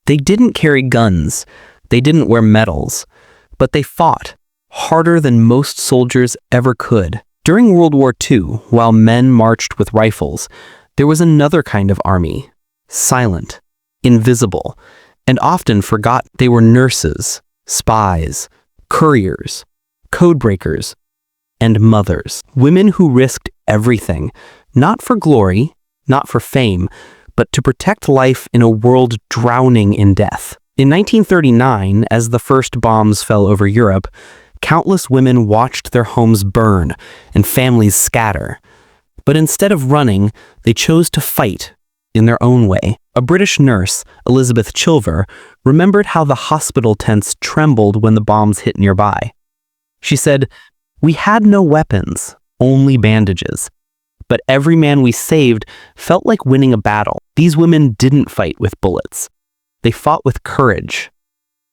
They didn't carry guns, they didn't wear medals, but they fought harder than most soldiers ever could. During World War II, while men marched with rifles, there was another kind of army, silent, invisible, and often forgot. They were nurses, spies, couriers, codebreakers, and mothers. Women who risked everything, not for glory, not for fame, but to protect life in a world drowning in death. In 1939, as the first bombs fell over Europe, countless women watched their homes burn and families scatter. But instead of running, they chose to fight in their own way. A British nurse, Elizabeth Chilver, remembered how the hospital tents trembled when the bombs hit nearby. She said, "We had no weapons, only bandages. But every man we saved felt like winning a battle." These women didn't fight with bullets. They fought with courage.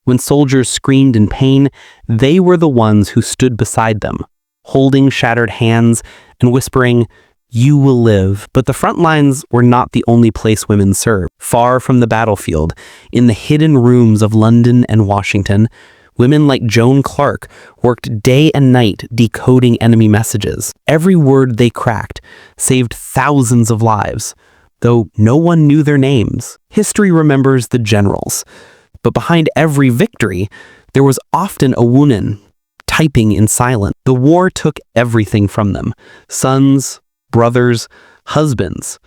When soldiers screamed in pain, they were the ones who stood beside them, holding shattered hands and whispering, "You will live." But the front lines were not the only place women served. Far from the battlefield, in the hidden rooms of London and Washington, women like Joan Clark worked day and night decoding enemy messages. Every word they cracked saved thousands of lives, though no one knew their names. History remembers the generals, but behind every victory, there was often a woman typing in silence. The war took everything from them: sons, brothers, husbands.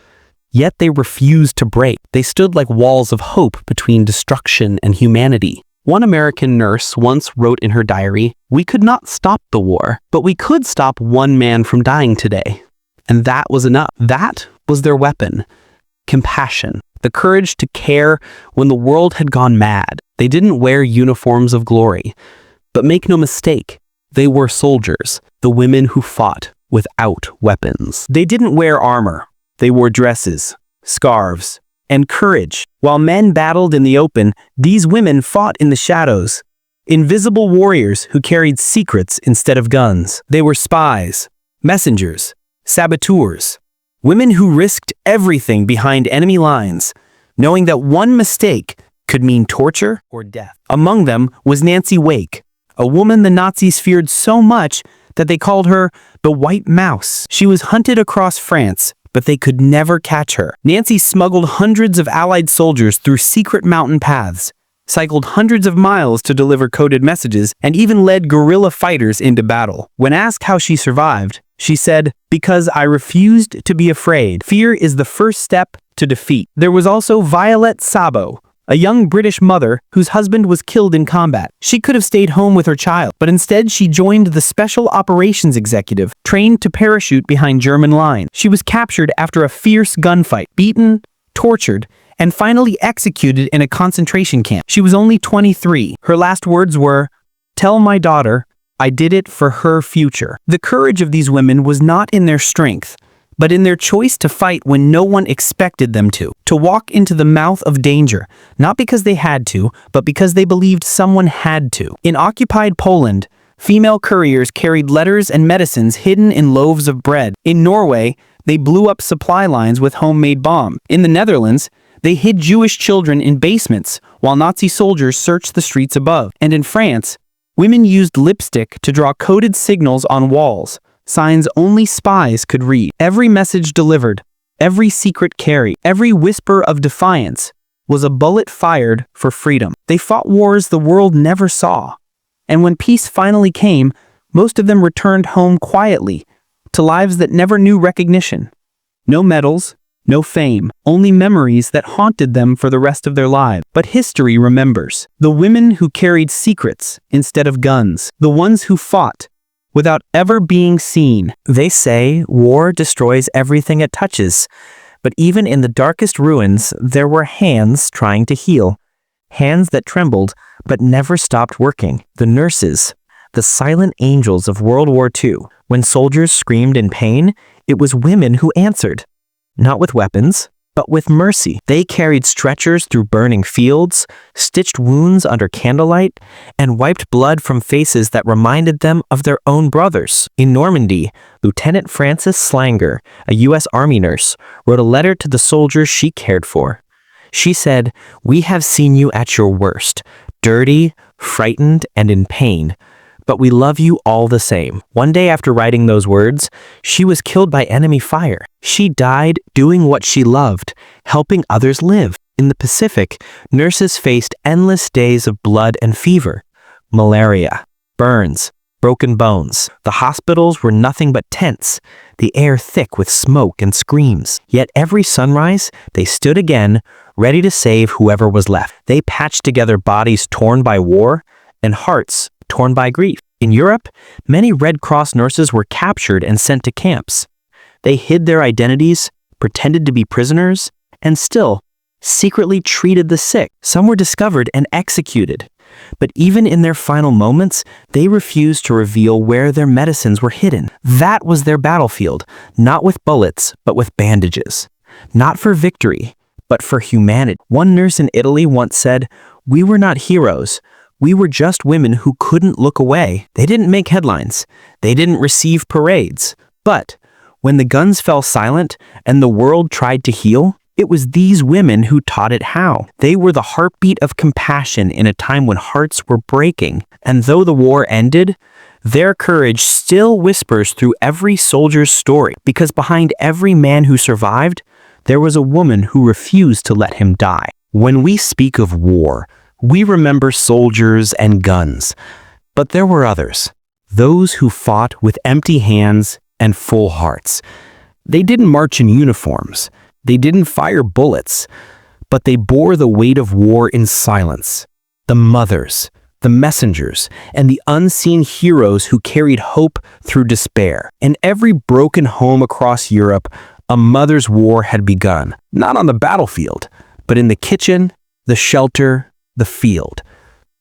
Yet they refused to break. They stood like walls of hope between destruction and humanity. One American nurse once wrote in her diary, "We could not stop the war, but we could stop one man from dying today." And that was enough. That was their weapon. Compassion. The courage to care when the world had gone mad. They didn't wear uniforms of glory. But make no mistake, they were soldiers, the women who fought without weapons. They didn't wear armor. They wore dresses, scarves, and courage. While men battled in the open, these women fought in the shadows. Invisible warriors who carried secrets instead of guns. They were spies, messengers, saboteurs. Women who risked everything behind enemy lines, knowing that one mistake could mean torture or death. Among them was Nancy Wake, a woman the Nazis feared so much that they called her the White Mouse. She was hunted across France, but they could never catch her. Nancy smuggled hundreds of Allied soldiers through secret mountain paths, cycled hundreds of miles to deliver coded messages, and even led guerrilla fighters into battle. When asked how she survived, she said, "Because I refused to be afraid. Fear is the first step to defeat." There was also Violet Sabo, a young British mother whose husband was killed in combat. She could have stayed home with her child, but instead she joined the Special Operations Executive, trained to parachute behind German lines. She was captured after a fierce gunfight, beaten, tortured, and finally executed in a concentration camp. She was only 23. Her last words were, "Tell my daughter, I did it for her future." The courage of these women was not in their strength, but in their choice to fight when no one expected them to walk into the mouth of danger, not because they had to, but because they believed someone had to. In occupied Poland, female couriers carried letters and medicines hidden in loaves of bread. In Norway, they blew up supply lines with homemade bombs. In the Netherlands, they hid Jewish children in basements while Nazi soldiers searched the streets above. And in France, women used lipstick to draw coded signals on walls, signs only spies could read. Every message delivered, every secret carried, every whisper of defiance was a bullet fired for freedom. They fought wars the world never saw. And when peace finally came, most of them returned home quietly, to lives that never knew recognition. No medals, no fame, only memories that haunted them for the rest of their lives. But history remembers the women who carried secrets instead of guns, the ones who fought without ever being seen. They say war destroys everything it touches, but even in the darkest ruins, there were hands trying to heal. Hands that trembled, but never stopped working. The nurses, the silent angels of World War II. When soldiers screamed in pain, it was women who answered. Not with weapons, but with mercy. They carried stretchers through burning fields, stitched wounds under candlelight, and wiped blood from faces that reminded them of their own brothers. In Normandy, Lieutenant Frances Slanger, a U.S. Army nurse, wrote a letter to the soldiers she cared for. She said, "We have seen you at your worst, dirty, frightened, and in pain. But we love you all the same." One day after writing those words, she was killed by enemy fire. She died doing what she loved, helping others live. In the Pacific, nurses faced endless days of blood and fever, malaria, burns, broken bones. The hospitals were nothing but tents, the air thick with smoke and screams. Yet every sunrise, they stood again, ready to save whoever was left. They patched together bodies torn by war and hearts torn by grief. In Europe, many Red Cross nurses were captured and sent to camps. They hid their identities, pretended to be prisoners, and still secretly treated the sick. Some were discovered and executed. But even in their final moments, they refused to reveal where their medicines were hidden. That was their battlefield, not with bullets, but with bandages. Not for victory, but for humanity. One nurse in Italy once said, "We were not heroes. We were just women who couldn't look away." They didn't make headlines. They didn't receive parades. But when the guns fell silent and the world tried to heal, it was these women who taught it how. They were the heartbeat of compassion in a time when hearts were breaking. And though the war ended, their courage still whispers through every soldier's story, because behind every man who survived, there was a woman who refused to let him die. When we speak of war, we remember soldiers and guns. But there were others, those who fought with empty hands and full hearts. They didn't march in uniforms. They didn't fire bullets, but they bore the weight of war in silence. The mothers, the messengers, and the unseen heroes who carried hope through despair. In every broken home across Europe, a mother's war had begun, not on the battlefield, but in the kitchen, the shelter, the field.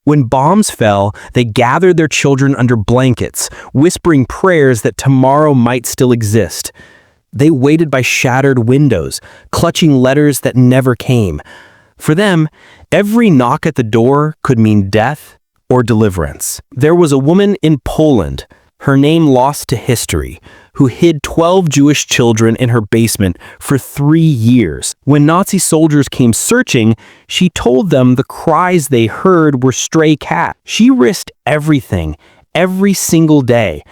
When bombs fell, they gathered their children under blankets, whispering prayers that tomorrow might still exist. They waited by shattered windows, clutching letters that never came. For them, every knock at the door could mean death or deliverance. There was a woman in Poland, her name lost to history, who hid 12 Jewish children in her basement for 3 years. When Nazi soldiers came searching, she told them the cries they heard were stray cats. She risked everything, every single day.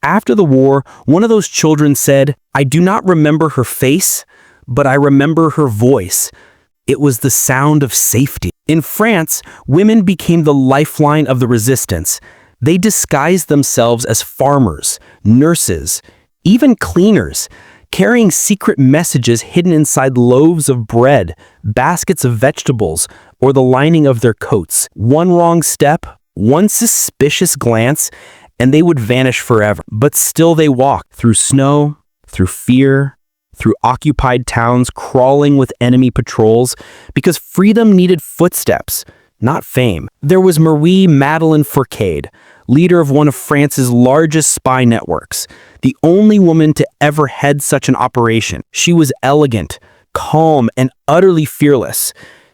After the war, one of those children said, "I do not remember her face, but I remember her voice. It was the sound of safety." In France, women became the lifeline of the resistance. They disguised themselves as farmers, nurses, even cleaners, carrying secret messages hidden inside loaves of bread, baskets of vegetables, or the lining of their coats. One wrong step, one suspicious glance, and they would vanish forever. But still they walked through snow, through fear, through occupied towns, crawling with enemy patrols, because freedom needed footsteps, not fame. There was Marie Madeleine Fourcade, leader of one of France's largest spy networks, the only woman to ever head such an operation. She was elegant, calm, and utterly fearless.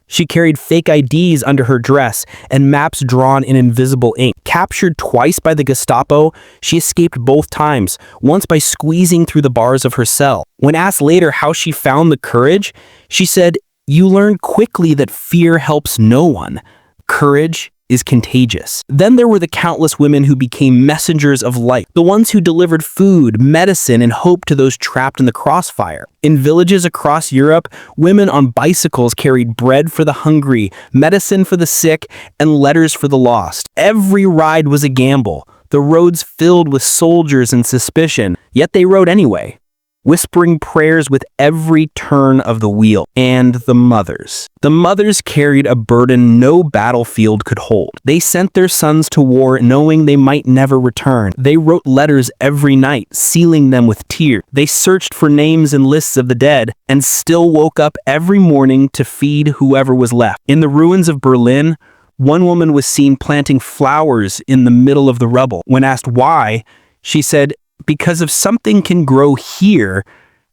She carried fake IDs under her dress and maps drawn in invisible ink. Captured twice by the Gestapo, she escaped both times, once by squeezing through the bars of her cell. When asked later how she found the courage, she said, "You learn quickly that fear helps no one. Courage is contagious." Then there were the countless women who became messengers of light, the ones who delivered food, medicine, and hope to those trapped in the crossfire. In villages across Europe, women on bicycles carried bread for the hungry, medicine for the sick, and letters for the lost. Every ride was a gamble, the roads filled with soldiers and suspicion, yet they rode anyway, whispering prayers with every turn of the wheel. And the mothers. The mothers carried a burden no battlefield could hold. They sent their sons to war knowing they might never return. They wrote letters every night, sealing them with tears. They searched for names and lists of the dead, and still woke up every morning to feed whoever was left. In the ruins of Berlin, one woman was seen planting flowers in the middle of the rubble. When asked why, she said, "Because if something can grow here,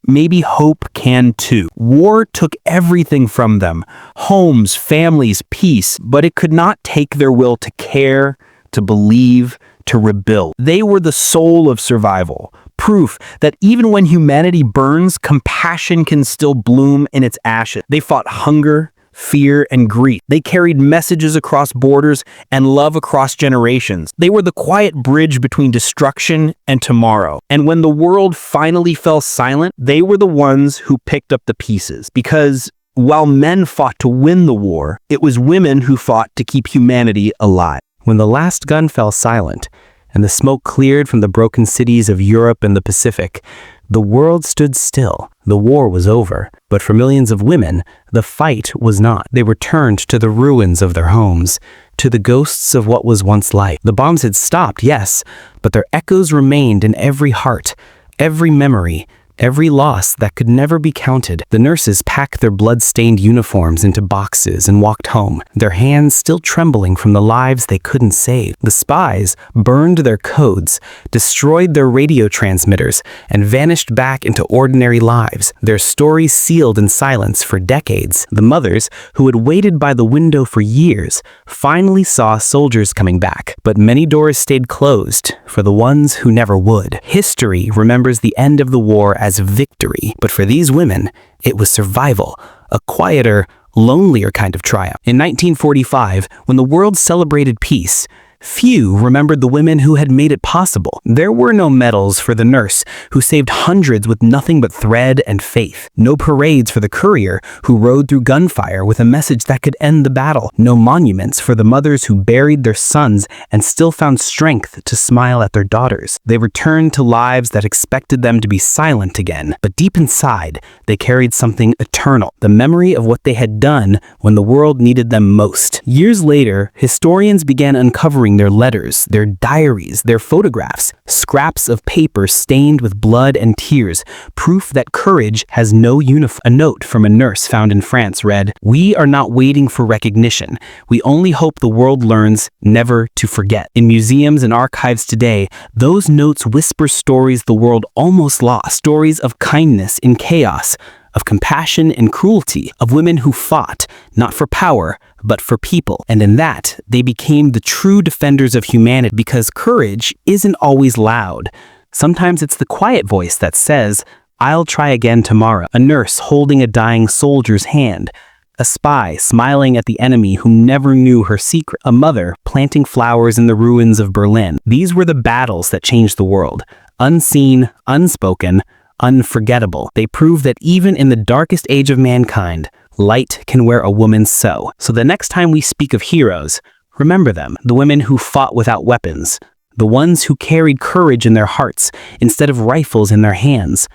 maybe hope can too." War took everything from them, homes, families, peace, but it could not take their will to care, to believe, to rebuild. They were the soul of survival, proof that even when humanity burns, compassion can still bloom in its ashes. They fought hunger, fear, and grief. They carried messages across borders and love across generations. They were the quiet bridge between destruction and tomorrow. And when the world finally fell silent, they were the ones who picked up the pieces. Because while men fought to win the war, it was women who fought to keep humanity alive. When the last gun fell silent, and the smoke cleared from the broken cities of Europe and the Pacific, the world stood still. The war was over. But for millions of women, the fight was not. They returned to the ruins of their homes, to the ghosts of what was once life. The bombs had stopped, yes, but their echoes remained in every heart, every memory, every loss that could never be counted. The nurses packed their blood-stained uniforms into boxes and walked home, their hands still trembling from the lives they couldn't save. The spies burned their codes, destroyed their radio transmitters, and vanished back into ordinary lives, their stories sealed in silence for decades. The mothers, who had waited by the window for years, finally saw soldiers coming back, but many doors stayed closed for the ones who never would. History remembers the end of the war as victory, but for these women, it was survival, a quieter, lonelier kind of triumph. In 1945, when the world celebrated peace, few remembered the women who had made it possible. There were no medals for the nurse who saved hundreds with nothing but thread and faith. No parades for the courier who rode through gunfire with a message that could end the battle. No monuments for the mothers who buried their sons and still found strength to smile at their daughters. They returned to lives that expected them to be silent again, but deep inside, they carried something eternal, the memory of what they had done when the world needed them most. Years later, historians began uncovering their letters, their diaries, their photographs, scraps of paper stained with blood and tears, proof that courage has no uniform. A note from a nurse found in France read, "We are not waiting for recognition. We only hope the world learns never to forget." In museums and archives today, those notes whisper stories the world almost lost, stories of kindness in chaos, of compassion and cruelty, of women who fought, not for power, but for people. And in that, they became the true defenders of humanity, because courage isn't always loud. Sometimes it's the quiet voice that says, "I'll try again tomorrow." A nurse holding a dying soldier's hand, a spy smiling at the enemy who never knew her secret, a mother planting flowers in the ruins of Berlin. These were the battles that changed the world. Unseen, unspoken, unforgettable. They prove that even in the darkest age of mankind, light can wear a woman's sew. So the next time we speak of heroes, remember them, the women who fought without weapons, the ones who carried courage in their hearts instead of rifles in their hands,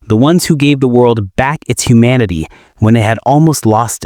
the ones who gave the world back its humanity when it had almost lost it.